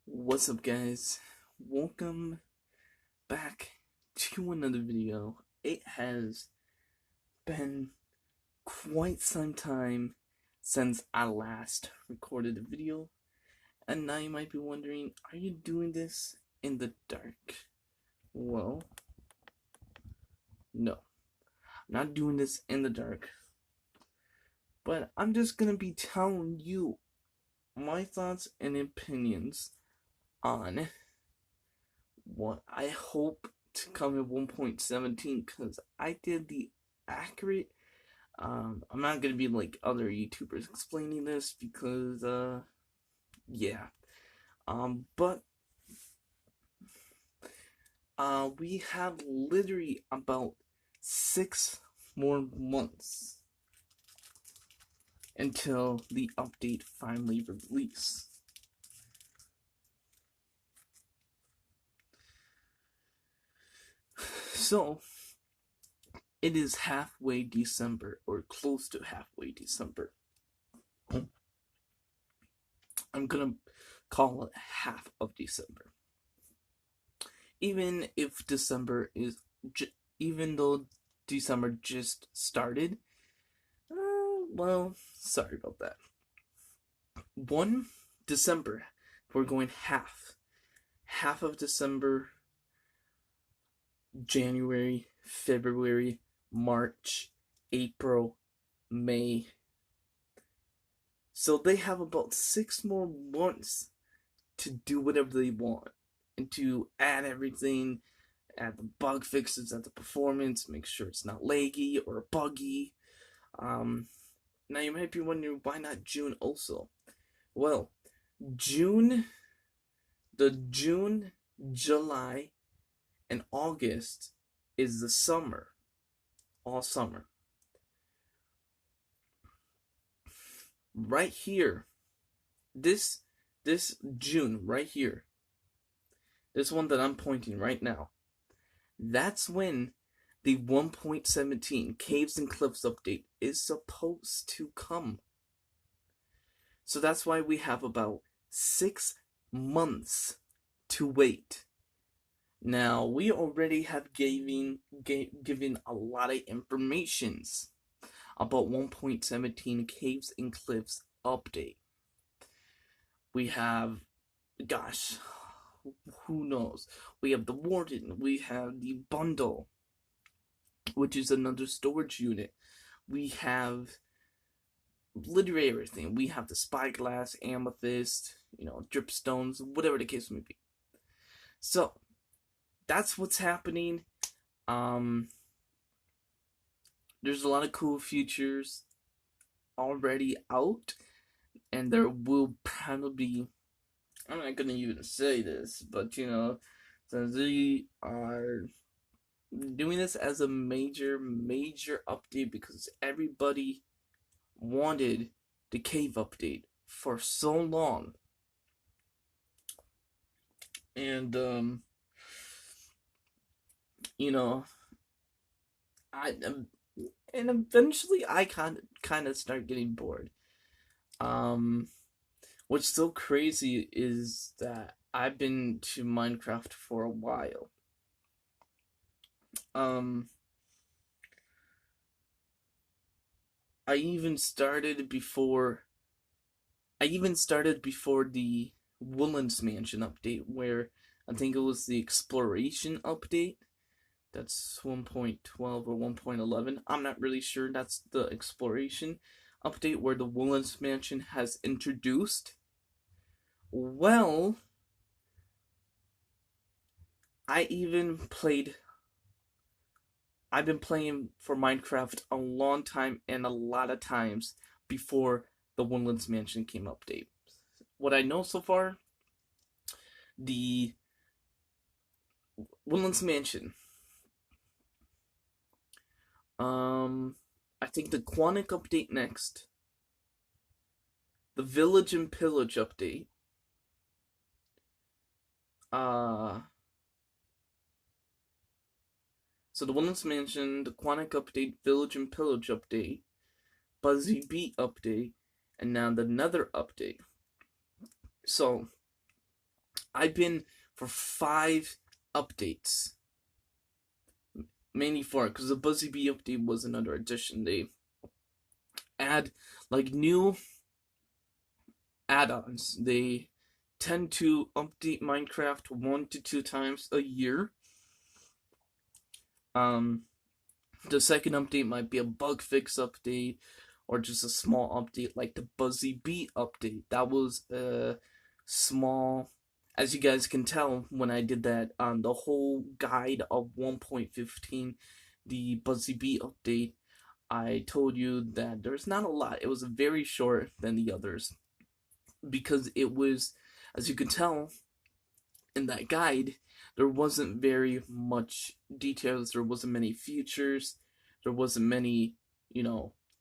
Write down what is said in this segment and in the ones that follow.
What's up, guys? Welcome back to another video. It has been quite some time since I last recorded a video, and now you might be wondering, are you doing this in the dark? Well, no, I'm not doing this in the dark, but I'm just gonna be telling you my thoughts and opinions on what I hope to come in 1.17, because I did the accurate. I'm not gonna be like other YouTubers explaining this because yeah. But we have literally about 6 more months until the update finally release. So it is halfway December, or close to halfway December. I'm gonna call it half of December. Even if December is, even though December just started, well, sorry about that. 1 December, we're going half of December, January, February, March, April, May. So they have about 6 more months to do whatever they want and to add everything, add the bug fixes, add the performance, make sure it's not laggy or buggy. Now you might be wondering, why not June also? Well, June, July, and August is the summer, all summer. Right here, this June right here, this one that I'm pointing right now, that's when the 1.17 Caves and Cliffs update is supposed to come. So that's why we have about 6 months to wait. Now, we already have given a lot of informations about 1.17 Caves and Cliffs update. We have, gosh, who knows? We have the Warden, we have the Bundle, which is another storage unit. We have literally everything. We have the Spyglass, Amethyst, Dripstones, whatever the case may be. So, that's what's happening. There's a lot of cool features already out, and there will probably be, I'm not gonna even say this, but since they are doing this as a major update because everybody wanted the cave update for so long, and and eventually I kind of start getting bored. What's so crazy is that I've been to Minecraft for a while. I even started before the Woodlands Mansion update, where I think it was the Exploration update. That's 1.12 or 1.11. I'm not really sure. That's the Exploration update where the Woodlands Mansion has introduced. Well, I've been playing for Minecraft a long time and a lot of times before the Woodlands Mansion came update. What I know so far, the Woodlands Mansion, I think the Quantic update next, the Village and Pillage update, so the Woodlands Mansion, the Quantic update, Village and Pillage update, Buzzy Beat update, and now the Nether update. So I've been for 5 updates. Mainly 4, because the Buzzy Bee update was another addition. They add like new add-ons. They tend to update Minecraft 1 to 2 times a year. The second update might be a bug fix update or just a small update like the Buzzy Bee update. That was a small, as you guys can tell when I did that the whole guide of 1.15, the Buzzy Bee update. I told you that there's not a lot. It was very short than the others because it was, as you can tell in that guide, there wasn't very much details. There wasn't many features. There wasn't many,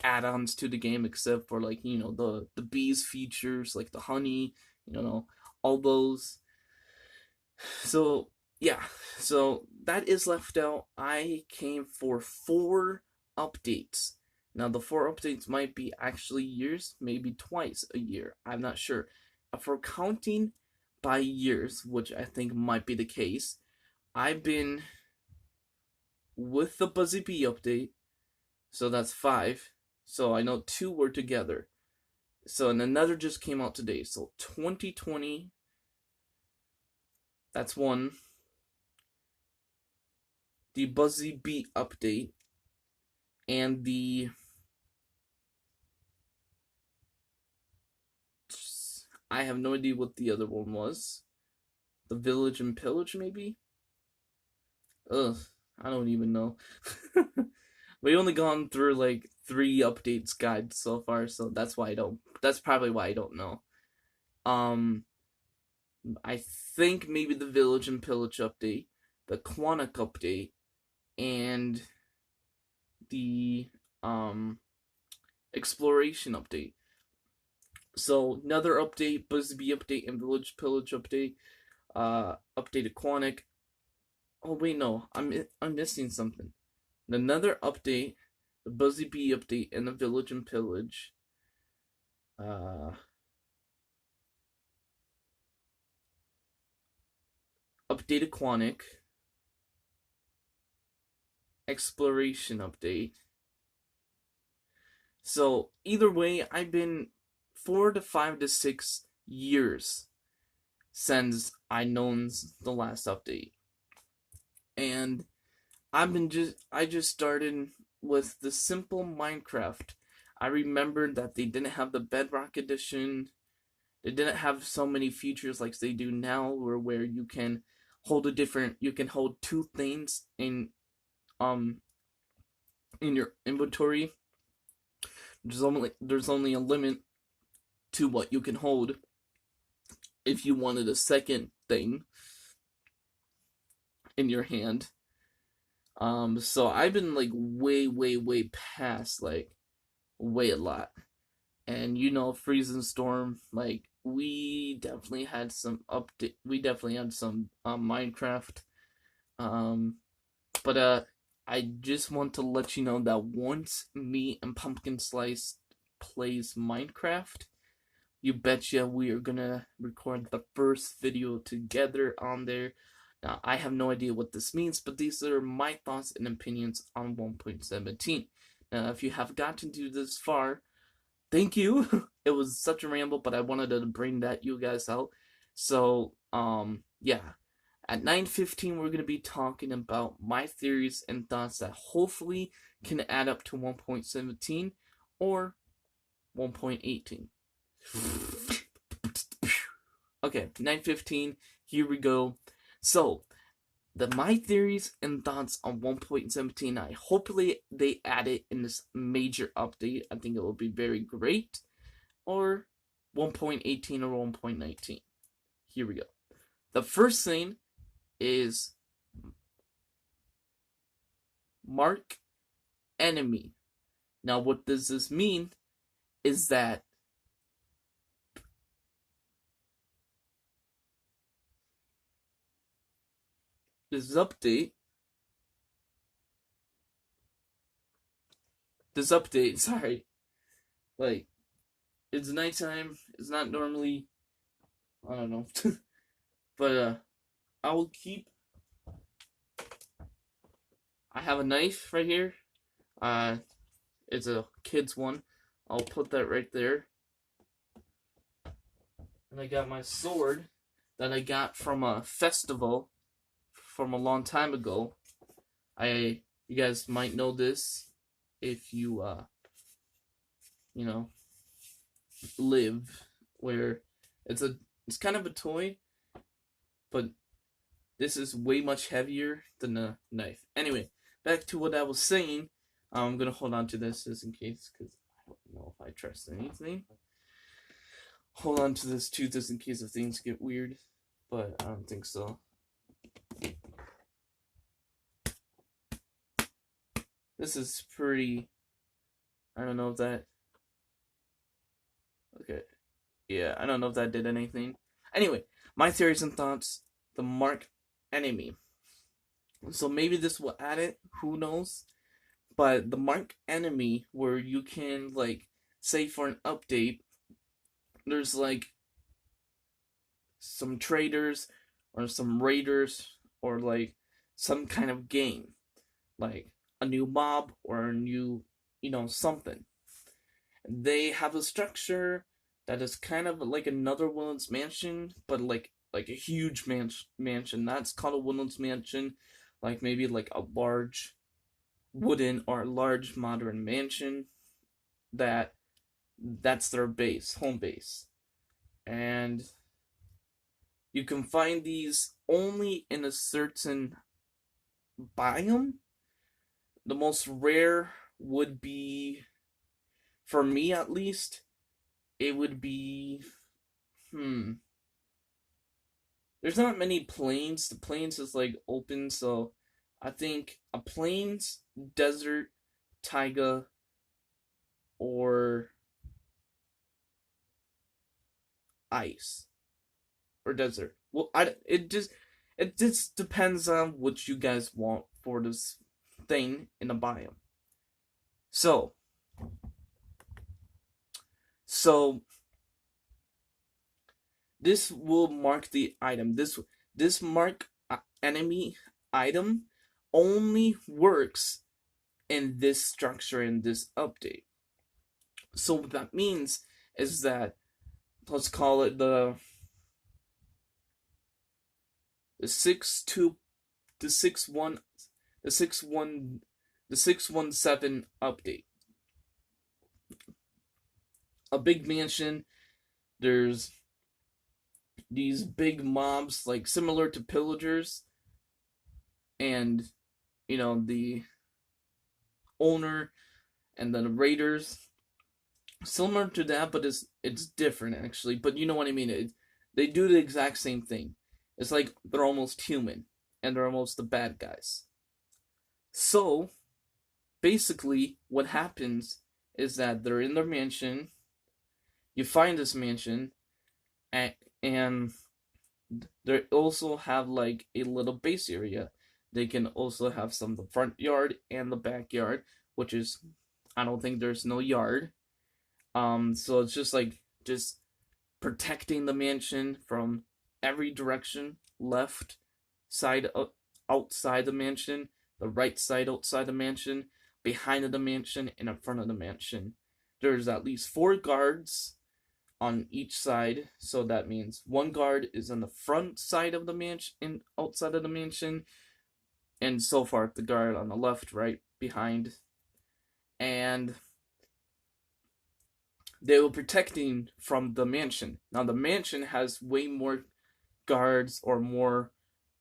add-ons to the game except for like, the bees features, like the honey, all those. So, yeah. So that is left out. I came for 4 updates. Now, the 4 updates might be actually years, maybe twice a year. I'm not sure. If we're counting by years, which I think might be the case, I've been with the Buzzy Bee update, so that's 5. So I know 2 were together. So, and another just came out today. So 2020, that's 1. The Buzzy Bee update, and I have no idea what the other one was. The Village and Pillage, maybe? Ugh, I don't even know. We only gone through like 3 updates guides so far, so that's probably why I don't know. I think maybe the Village and Pillage update, the Quantic update, and the Exploration update. So another update, Buzzy Bee update, and Village Pillage update. Updated Quantic. Oh wait, no, I'm missing something. Another update, the Buzzy Bee update, and the Village and Pillage. Updated Quantic. Exploration update. So either way, I've been 4 to 5 to 6 years since I known the last update, and I just started with the simple Minecraft. I remembered that they didn't have the Bedrock edition. They didn't have so many features like they do now, where you can hold you can hold 2 things in your inventory. There's only a limit to what you can hold if you wanted a second thing in your hand. So I've been like way past, like way a lot. And Freeze and Storm, like we definitely had some Minecraft. But I just want to let you know that once me and Pumpkin Slice plays Minecraft, you betcha we are gonna record the first video together on there. Now, I have no idea what this means, but these are my thoughts and opinions on 1.17. Now, if you have gotten to this far, thank you. It was such a ramble, but I wanted to bring you guys out. So, yeah. At 9:15, we're going to be talking about my theories and thoughts that hopefully can add up to 1.17 or 1.18. Okay, 9:15, here we go. So, my theories and thoughts on 1.17, hopefully they add it in this major update. I think it will be very great. Or 1.18 or 1.19. Here we go. The first thing is mark enemy. Now, what does this mean is that this update, sorry, like, it's nighttime, it's not normally, I don't know, But I will keep. I have a knife right here. Uh, it's a kid's one. I'll put that right there. And I got my sword that I got from a festival from a long time ago. You guys might know this if you you know live where it's kind of a toy, but this is way much heavier than a knife. Anyway, back to what I was saying. I'm gonna hold on to this just in case, because I don't know if I trust anything. Hold on to this too, just in case if things get weird, but I don't think so. This is pretty. I don't know if that. Okay. Yeah, I don't know if that did anything. Anyway, my theories and thoughts. The mark enemy. So maybe this will add it. Who knows? But the mark enemy, where you can like say for an update, there's like some traders or some raiders or like some kind of game, like a new mob or a new, something. They have a structure that is kind of like another Woodlands mansion, but like a huge mansion. That's called a Woodlands mansion, like maybe like a large wooden or large modern mansion. That's their base, home base, and you can find these only in a certain biome. The most rare would be, for me at least, it would be, there's not many plains. The plains is like open, so I think a plains, desert, taiga, or ice, or desert. Well, it just depends on what you guys want for this thing in the biome. So, so this will mark the item. This mark enemy item only works in this structure in this update. So what that means is that, let's call it the 6-2 the 6-1 the 6-1 the 617 update. A big mansion. There's these big mobs, like similar to pillagers, and the owner and then the raiders, similar to that, but it's different actually. But you know what I mean. They do the exact same thing. It's like they're almost human and they're almost the bad guys. So basically, what happens is that they're in their mansion. You find this mansion, and they also have like a little base area. They can also have some of the front yard and the backyard, which is, I don't think there's no yard. So it's just protecting the mansion from every direction, left side outside the mansion, the right side outside the mansion, behind the mansion, and in front of the mansion. There's at least 4 guards on each side, so that means one guard is on the front side of the mansion, outside of the mansion, and so far the guard on the left, right, behind, and they were protecting from the mansion. Now the mansion has way more guards or more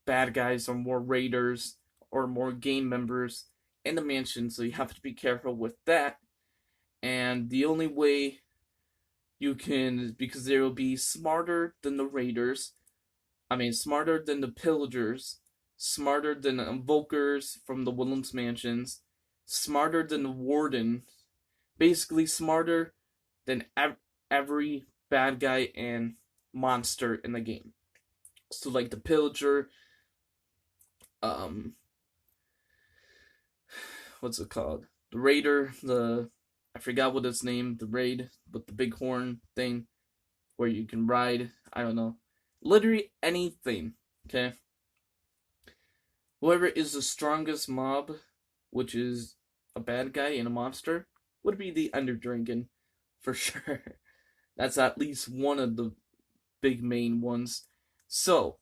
bad guys or more raiders or more game members in the mansion, so you have to be careful with that. And the only way you can, because they will be smarter than the raiders, smarter than the pillagers, smarter than the invokers from the Woodlands mansions, smarter than the warden, basically smarter than every bad guy and monster in the game. So like the pillager, what's it called? The raider, I forgot what its name, the raid with the big horn thing where you can ride. I don't know. Literally anything. Okay? Whoever is the strongest mob, which is a bad guy and a monster, would be the Ender Dragon, for sure. That's at least one of the big main ones. So,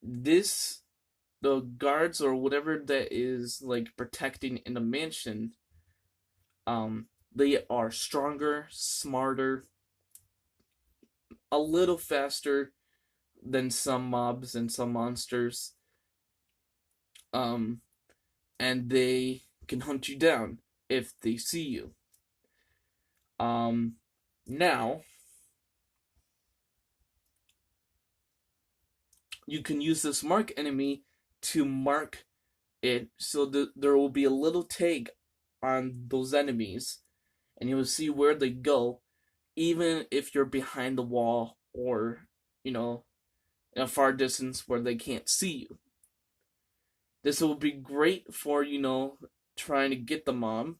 this, the guards or whatever that is like protecting in the mansion, they are stronger, smarter, a little faster than some mobs and some monsters. Um, and they can hunt you down if they see you. Now you can use this mark enemy to mark it so that there will be a little tag on those enemies, and you will see where they go, even if you're behind the wall or, you know, in a far distance where they can't see you. This will be great for, trying to get the mom,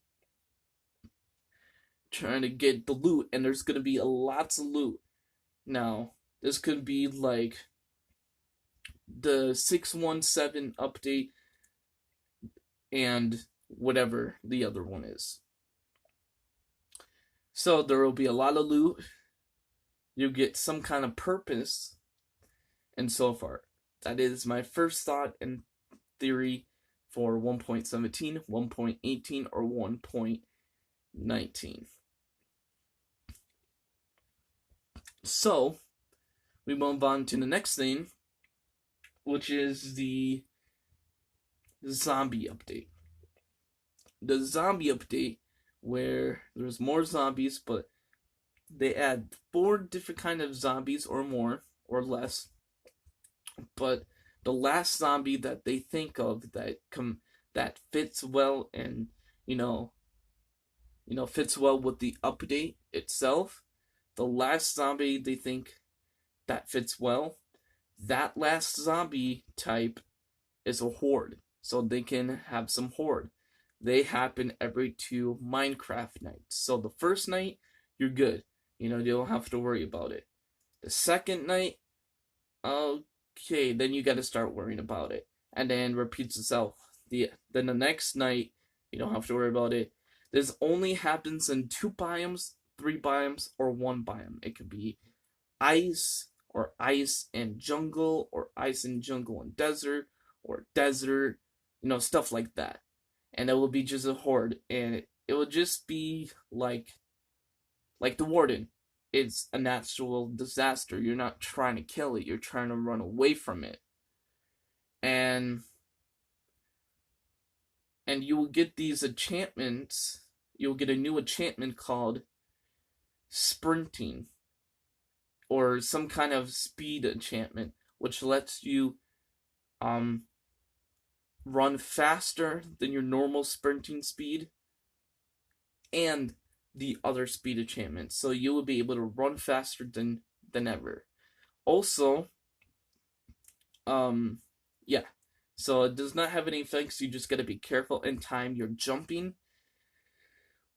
trying to get the loot, and there's gonna be lots of loot. Now, this could be like the 617 update and whatever the other one is. So there will be a lot of loot. You get some kind of purpose, and so far. That is my first thought and theory for 1.17, 1.18, or 1.19. So, we move on to the next thing, which is the zombie update. The zombie update, where there's more zombies, but they add 4 different kind of zombies or more or less. But the last zombie that they think of that fits well and fits well with the update itself. The last zombie they think that fits well, that last zombie type is a horde. So they can have some horde. They happen every 2 Minecraft nights. So the first night, you're good. You don't have to worry about it. The second night, okay, then you gotta start worrying about it. And then repeats itself. Then the next night, you don't have to worry about it. This only happens in 2 biomes, 3 biomes, or 1 biome. It could be ice, or ice and jungle, or ice and jungle and desert, or desert, stuff like that. And it will be just a horde, and it will just be like the warden. It's a natural disaster. You're not trying to kill it, you're trying to run away from it. And you will get these enchantments. You'll get a new enchantment called sprinting, or some kind of speed enchantment, which lets you run faster than your normal sprinting speed and the other speed enchantments. So you will be able to run faster than ever. Also, yeah. So it does not have any effects. You just gotta be careful and time your jumping.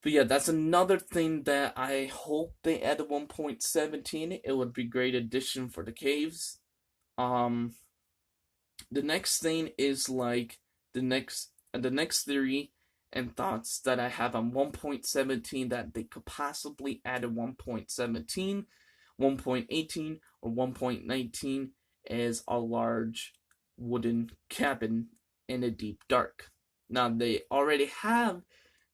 But yeah, that's another thing that I hope they add to 1.17. It would be a great addition for the caves. The next thing is like the next theory and thoughts that I have on 1.17 that they could possibly add in 1.17, 1.18, or 1.19 is a large wooden cabin in a deep dark. Now, they already have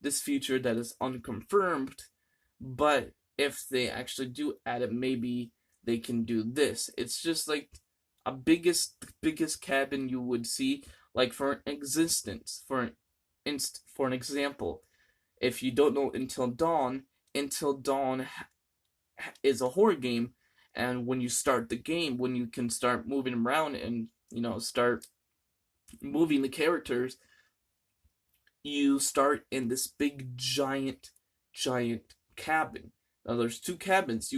this feature that is unconfirmed, but if they actually do add it, maybe they can do this. It's just like a biggest cabin you would see, like for existence, for an example. If you don't know Until Dawn is a horror game, and when you start the game, when you can start moving around and start moving the characters, you start in this big giant cabin. Now there's 2 cabins.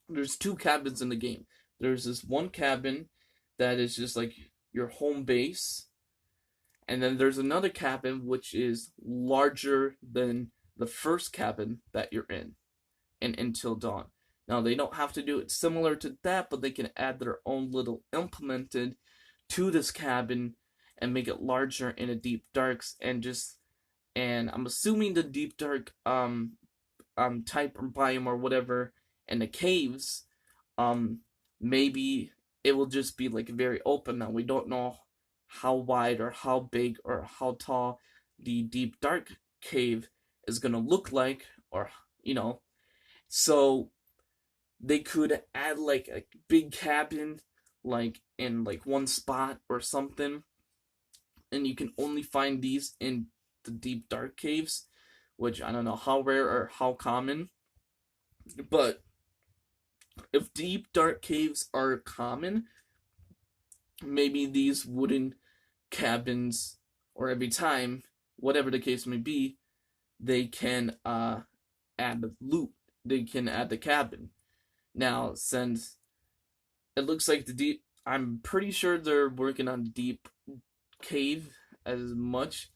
There's 2 cabins in the game. There's this one cabin that is just like your home base, and then there's another cabin which is larger than the first cabin that you're in Until Dawn. Now they don't have to do it similar to that, but they can add their own little implemented to this cabin and make it larger in a deep darks and I'm assuming the deep dark type or biome or whatever and the caves um maybe it will just be like very open. Now we don't know how wide or how big or how tall the deep dark cave is gonna look like, or so they could add like a big cabin like in like one spot or something, and you can only find these in the deep dark caves, which I don't know how rare or how common. But if deep dark caves are common, maybe these wooden cabins, or every time, whatever the case may be, they can add the loot. They can add the cabin. Now, since it looks like the deep, I'm pretty sure they're working on deep cave as much.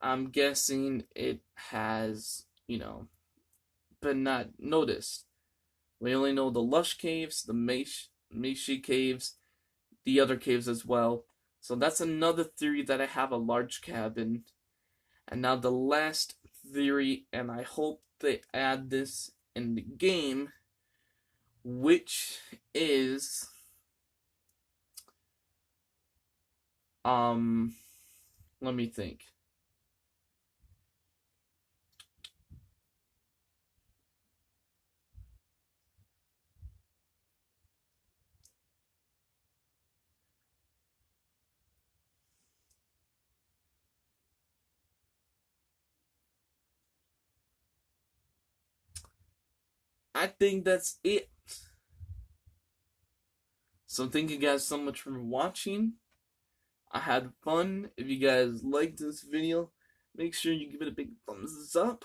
I'm guessing it has, been not noticed. We only know the lush caves, the Meishi caves, the other caves as well. So that's another theory that I have a large cabin. And now the last theory, and I hope they add this in the game, which is let me think. I think that's it. So thank you guys so much for watching. I had fun. If you guys liked this video, make sure you give it a big thumbs up.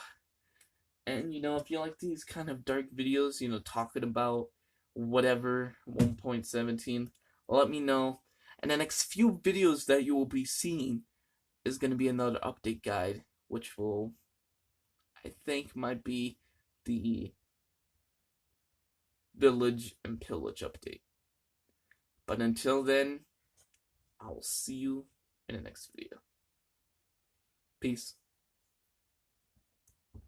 And if you like these kind of dark videos, talking about whatever 1.17, let me know. And the next few videos that you will be seeing is going to be another update guide, which will, I think, might be the village and pillage update. But until then, I will see you in the next video. Peace.